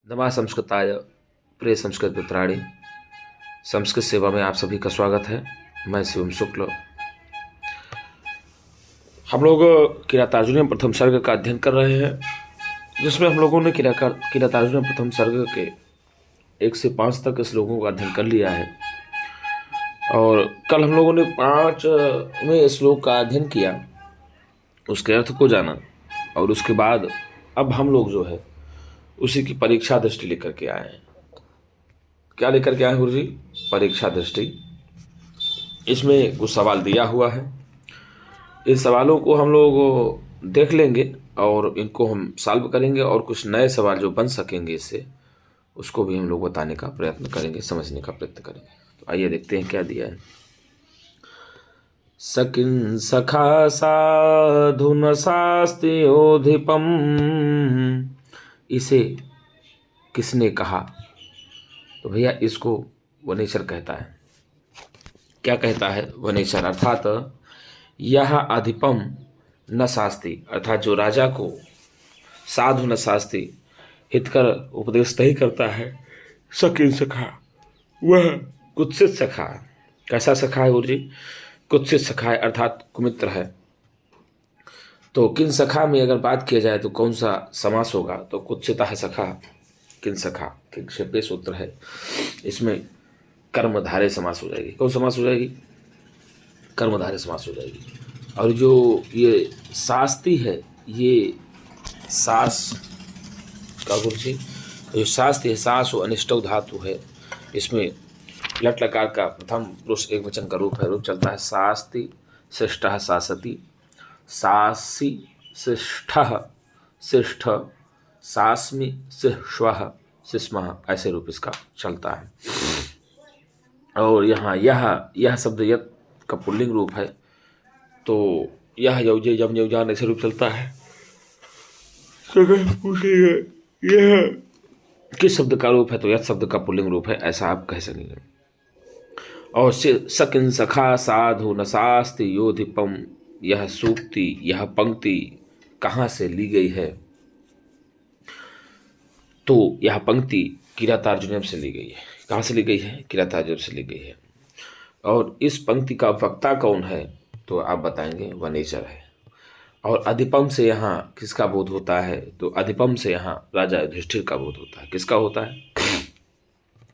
नमः संस्कृताय प्रिय संस्कृत मित्राणि। संस्कृत सेवा में आप सभी का स्वागत है। मैं शिवम शुक्ल। हम लोग किरातार्जुनीय प्रथम सर्ग का अध्ययन कर रहे हैं, जिसमें हम लोगों ने किरातार्जुनीय प्रथम सर्ग के 1 से 5 तक श्लोकों का अध्ययन कर लिया है। और कल हम लोगों ने 5वें श्लोक का अध्ययन किया, उसके अर्थ को जाना, और उसके बाद अब हम लोग जो है उसी की परीक्षा दृष्टि लेकर के आए हैं। क्या लेकर के आए गुरु जी? परीक्षा दृष्टि। इसमें कुछ सवाल दिया हुआ है, इन सवालों को हम लोग देख लेंगे और इनको हम सॉल्व करेंगे, और कुछ नए सवाल जो बन सकेंगे इससे, उसको भी हम लोग बताने का प्रयत्न करेंगे, समझने का प्रयत्न करेंगे। तो आइए देखते हैं क्या दिया है। सकिन सखा साधुन शास्त्रोधिपम, इसे किसने कहा? तो भैया इसको वनेचर कहता है। क्या कहता है वनेचर? अर्थात यह अधिपम न शास्ति, अर्थात जो राजा को साधु न शास्ति, हितकर उपदेश नहीं करता है, सकिन सखा, वह कुत्सित सखा। कैसा सखा है गुरु जी? कुत्सित सखा है, अर्थात कुमित्र है। तो किन सखा में अगर बात किया जाए तो कौन सा समास होगा? तो कुत्सिता है सखा, किन सखा, किंक्षेपे सूत्र है, इसमें कर्मधारय समास हो जाएगी। कौन समास हो जाएगी? कर्मधारय समास हो जाएगी। और जो ये शास्ति है, ये सास का गुरु जी, जो शास्ति है, सास हो अनिष्टौ धातु है, इसमें लट लकार का प्रथम पुरुष एक वचन का रूप है। रूप चलता है शास्ति शिष्टः शासति, सासी शिष्टः शिष्ठ, सास्मि शिष्वः शिष्मः, ऐसे रूप इसका चलता है। और यहाँ यह शब्द यत का पुल्लिंग रूप है, तो यह यौजे यम यौजान ऐसे रूप चलता है। तो पूछिएगा यह किस शब्द का रूप है? तो यत शब्द का पुल्लिंग रूप है, ऐसा आप कह सकेंगे। और सकिन सखा साधु न शास्ति योधिपम, यह सूक्ति, यह पंक्ति कहाँ से ली गई है? तो यह पंक्ति किरातार्जुनीय से ली गई है। कहाँ से ली गई है? किरातार्जुनीय से ली गई है। और इस पंक्ति का वक्ता कौन है? तो आप बताएंगे वनेचर है। और अधिपम से यहाँ किसका बोध होता है? तो अधिपम से यहाँ राजा युधिष्ठिर का बोध होता है। किसका होता है?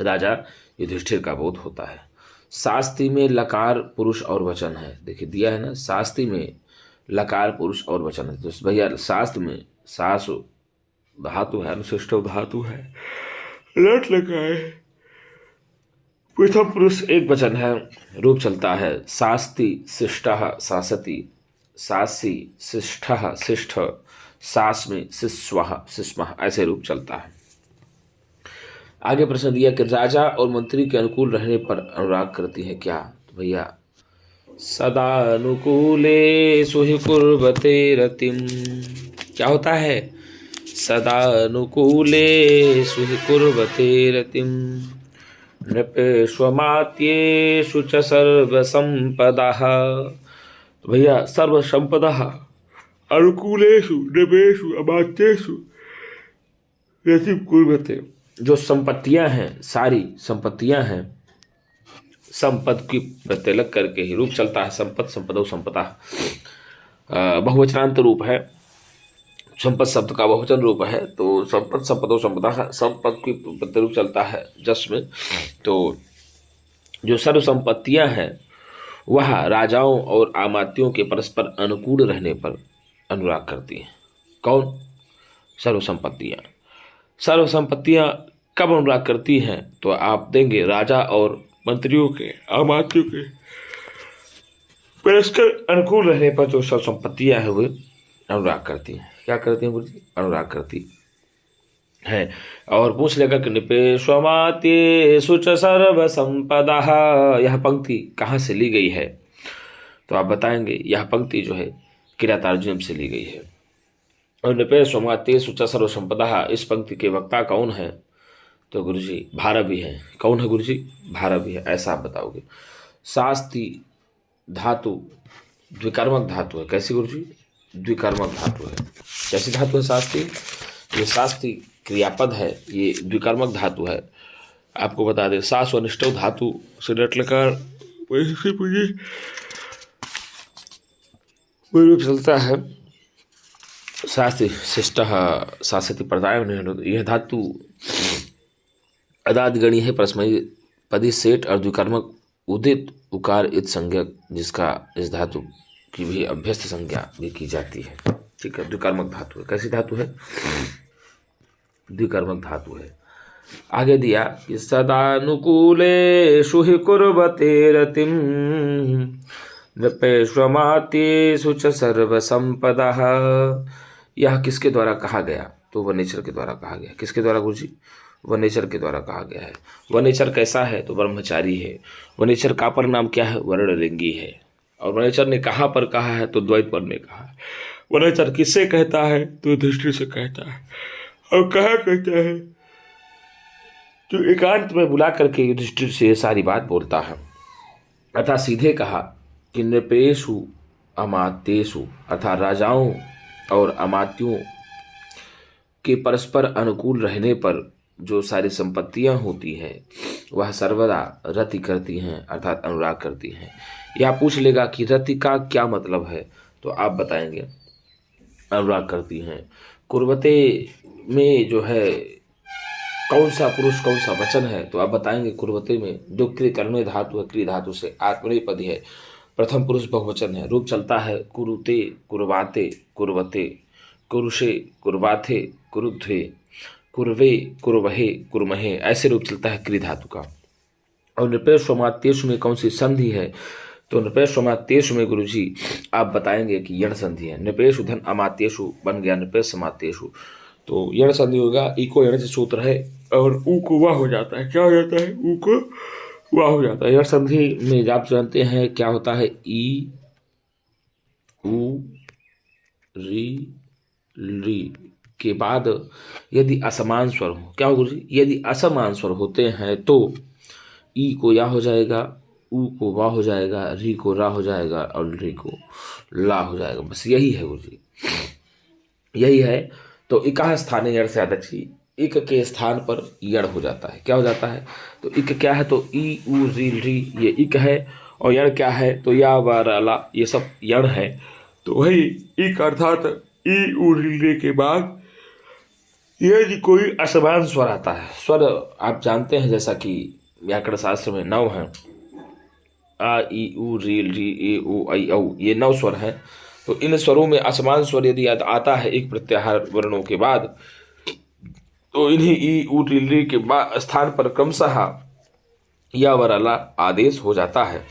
राजा युधिष्ठिर का बोध होता है। शास्ति में लकार पुरुष और वचन है। देखिए दिया है ना, शास्ति में लकार पुरुष और वचन है। तो भैया शास्त्र में सास धातु है, अनुशिष्ट धातु है, लट लगाए, प्रथम पुरुष एक वचन है, रूप चलता है शास्ति शिष्टः शासति, सासी शिष्टः शिष्ठ, सास्मि शिष्वः शिष्मः, ऐसे रूप चलता है। आगे प्रश्न दिया कि राजा और मंत्री के अनुकूल रहने पर अनुराग करती है क्या? तो भैया सदा अनुकूले सुहि कुर्वते रतिम, क्या होता है? सदा अनुकूले सुहि कुर्वते रतिम, नृपेष्वमात्येषु च सर्वसंपदः। तो भैया सर्वसंपदः अनुकूलेषु नृपेषु अमात्येषु रतिम कुर्वते, जो संपत्तियां हैं, सारी संपत्तियां हैं, संपद की प्रत्यय लग करके ही रूप चलता है। संपद संपदो संपदा, बहुवचनांत रूप है। संपद शब्द का बहुवचन रूप है, तो संपद संपदो संपदा, संपद की प्रत्यय रूप चलता है जस में। तो जो सर्व संपत्तियां हैं वह राजाओं और आमात्यों के परस्पर अनुकूल रहने पर अनुराग करती हैं। कौन? सर्व संपत्तियां। सर्व संपत्तियां कब अनुराग करती हैं? तो आप देंगे राजा और मंत्रियों के, आमात्यों के परस्पर अनुकूल रहने पर जो सर्व संपत्तियां हैं वे अनुराग करती हैं। क्या करती हैं गुरुजी? अनुराग करती है। और पूछ लेगा कि निपेष्वमात्येषु च सर्व संपदा, यह पंक्ति कहाँ से ली गई है? तो आप बताएंगे यह पंक्ति जो है किरातार्जुनीय से ली गई है। और निपेष्वमात्येषु च सर्व संपदा, इस पंक्ति के वक्ता कौन है? तो गुरुजी भारवी है। कौन है गुरुजी? भारवी है, ऐसा आप बताओगे। शास्ति धातु द्विकर्मक धातु है। कैसी गुरुजी? द्विकर्मक धातु है। कैसी धातु है शास्ति? ये शास्ति क्रियापद है, ये द्विकर्मक धातु है। आपको बता दें सास और निष्ठव धातु से डट लकार चलता है। शास्त्र शिष्ट शासति प्रदाय, यह धातु अदादगणी है, परस्मयी पदी सेठ और द्विकर्मक उदित उकार इत संज्ञक, जिसका इस धातु की भी अभ्यस्त संज्ञा भी की जाती है। ठीक है, द्विकर्मक धातु है। कैसी धातु है? द्विकर्मक धातु है। आगे दिया कि सदानुकूलेषु हि कुर्वते रतिं नृपेष्वमात्येषु च सर्वसंपदः। यह किसके द्वारा कहा गया? तो वनेचर के द्वारा कहा गया। किसके द्वारा गुरुजी? वनेचर के द्वारा कहा गया है। वनेचर कैसा है? तो ब्रह्मचारी है। वनेचर का पर नाम क्या है? वर्णलिंगी है। और वनेचर ने कहाँ पर कहा है? तो द्वैत पर ने कहा है। वनेचर किससे कहता है? तो दृष्टि से कहता है। और कहा कहता है? तो एकांत में बुला करके युधिष्ठिर से ये सारी बात बोलता है। अर्थात सीधे कहा कि नृपेषु अमात्येषु, अर्थात राजाओं और अमात्यों के परस्पर अनुकूल रहने पर जो सारी संपत्तियां होती हैं वह सर्वदा रति करती हैं, अर्थात अनुराग करती हैं। या पूछ लेगा कि रति का क्या मतलब है? तो आप बताएंगे अनुराग करती हैं। कुर्वते में जो है कौन सा पुरुष कौन सा वचन है? तो आप बताएंगे कुर्वते में जो क्रि कर्मे धातु है, क्रि धातु से आत्मनेपदी है, प्रथम पुरुष बहुवचन है। रूप चलता है कुरुते, कुर्वाते, कुर्वते, कुरुषे, कुर्वाथे, कुरुध्वे, कुर्वे, कुर्वहे, कुर्महे, ऐसे रूप चलता है क्रि धातु का। और नृपेष्वमात्येषु में कौन सी संधि है? तो नृपेष्वमात्येषु में गुरुजी आप बताएंगे कि यण संधि है। नृपेषु धन अमात्येषु बन गया नृपेशमात्येषु, तो यण संधि होगा। ई को यण से सूत्र है और ऊ को वाह हो जाता है। क्या हो जाता है? ऊ को वाह हो जाता है। यण संधि में आप जानते हैं क्या होता है? ई ऊ री ली के बाद यदि असमान स्वर हो, क्या हो गुरुजी? यदि असमान स्वर होते हैं तो ई को या हो जाएगा, ऊ को वाह हो जाएगा, री को रा हो जाएगा और री को ला हो जाएगा। बस यही है गुरुजी, यही है। तो इकाह स्थाने यण से आदची, इक के स्थान पर यण हो जाता है। क्या हो जाता है? तो इक क्या है? तो ई ऊ री री ये इक है। और यण क्या है? तो या व रा ला ये सब यण है। तो वही इक अर्थात ई ऊ री री के बाद यदि कोई असमान स्वर आता है, स्वर आप जानते हैं जैसा कि व्याकरण शास्त्र में 9 हैं, आ ई ऊ री री ए ओ आई औ, ये 9 स्वर हैं। तो इन स्वरों में असमान स्वर यदि आता है एक प्रत्याहार वर्णों के बाद, तो इन्हीं ई ऊ री री के बाद स्थान पर क्रमशः या वराला आदेश हो जाता है।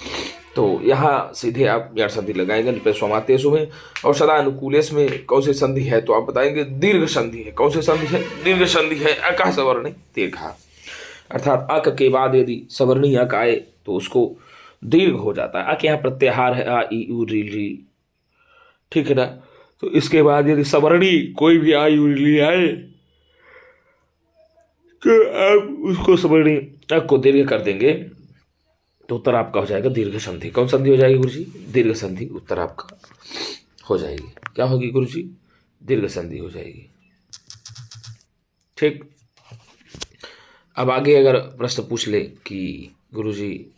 तो यहाँ सीधे आप यण संधि लगाएंगे नृपेष्वमात्येषु में। और सदा अनुकूलेश में कौन सी संधि है? तो आप बताएंगे दीर्घ संधि है। कौन सी संधि है? दीर्घ संधि है। अकः सवर्णी दीर्घा, अर्थात अक के बाद यदि सवर्णी अक आए तो उसको दीर्घ हो जाता है। अक यहाँ प्रत्याहार है, आ ई ऊ री री, ठीक है ना। तो इसके बाद यदि सवर्णी कोई भी आ ई ऊ री री आए तो आप उसको सवर्णी अक को दीर्घ कर देंगे, तो उत्तर आपका हो जाएगा दीर्घ संधि। कौन संधि हो जाएगी गुरुजी? दीर्घ संधि उत्तर आपका हो जाएगी। क्या होगी गुरुजी? दीर्घ संधि हो जाएगी। ठीक। अब आगे अगर प्रश्न पूछ ले कि गुरुजी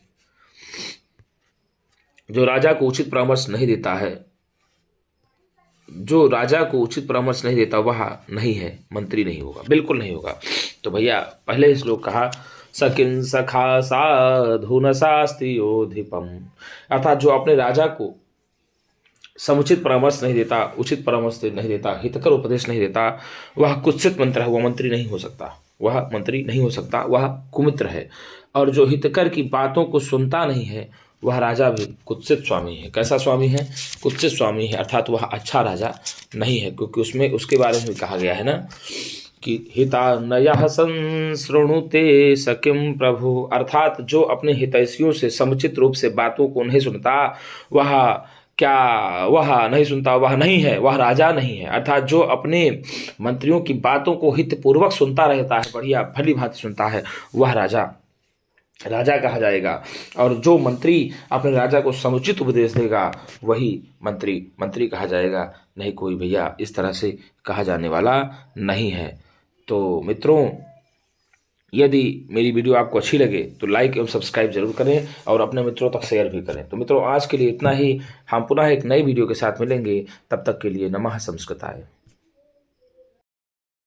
जो राजा को उचित परामर्श नहीं देता है, जो राजा को उचित परामर्श नहीं देता वह नहीं है, मंत्री नहीं होगा, बिल्कुल नहीं होगा। तो भैया पहले ही श्लोक कहा सकिन सखा साधु न शास्ति योधिपम, अर्थात जो अपने राजा को समुचित परामर्श नहीं देता, उचित परामर्श नहीं देता, हितकर उपदेश नहीं देता, वह कुत्सित मंत्र है, वह मंत्री नहीं हो सकता, वह मंत्री नहीं हो सकता, वह कुमित्र है। और जो हितकर की बातों को सुनता नहीं है वह राजा भी कुत्सित स्वामी है। कैसा स्वामी है? कुत्सित स्वामी है, अर्थात वह अच्छा राजा नहीं है, क्योंकि उसमें उसके बारे में कहा गया है ना कि हितान्नयः संशृणुते सकिं प्रभु, अर्थात जो अपने हितैषियों से समुचित रूप से बातों को नहीं सुनता वह क्या, वह नहीं सुनता, वह नहीं है, वह राजा नहीं है। अर्थात जो अपने मंत्रियों की बातों को हितपूर्वक सुनता रहता है, बढ़िया भली भांति सुनता है, वह राजा राजा कहा जाएगा। और जो मंत्री अपने राजा को समुचित उपदेश देगा वही मंत्री कहा जाएगा। नहीं कोई भैया इस तरह से कहा जाने वाला नहीं है। तो मित्रों, यदि मेरी वीडियो आपको अच्छी लगे तो लाइक एवं सब्सक्राइब जरूर करें और अपने मित्रों तक शेयर भी करें। तो मित्रों, आज के लिए इतना ही। हम पुनः एक नई वीडियो के साथ मिलेंगे। तब तक के लिए नमः संस्कृताय।